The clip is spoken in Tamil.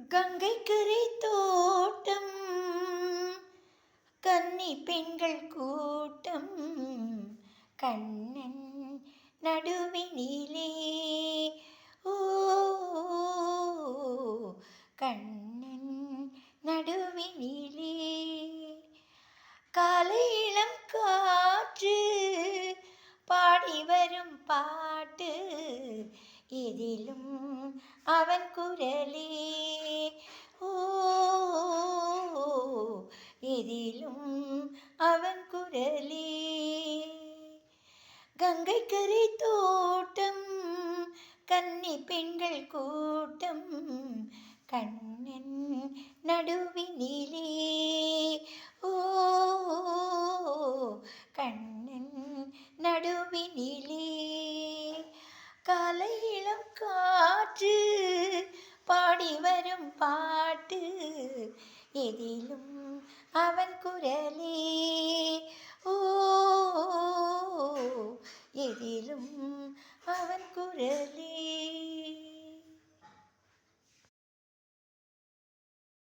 கங்கைக்கரை தோட்டம் கன்னி பெண்கள் கூட்டம் கண்ணன் நடுவினிலே ஓ கண்ணன் நடுவினிலே காலை இளம் காற்று பாடி வரும் பாட்டு எதிலும் அவன் குரலே ஓ எதிலும் அவன் குரலே கங்கைக்கரை தோட்டம் கன்னி பெண்கள் கூட்டம் கண்ணன் நடுவினிலே ஓ கண்ணன் நடுவினிலே காலை இளம் காற்று பாடி வரும் பாட்டு எதிலும் அவன் குரலே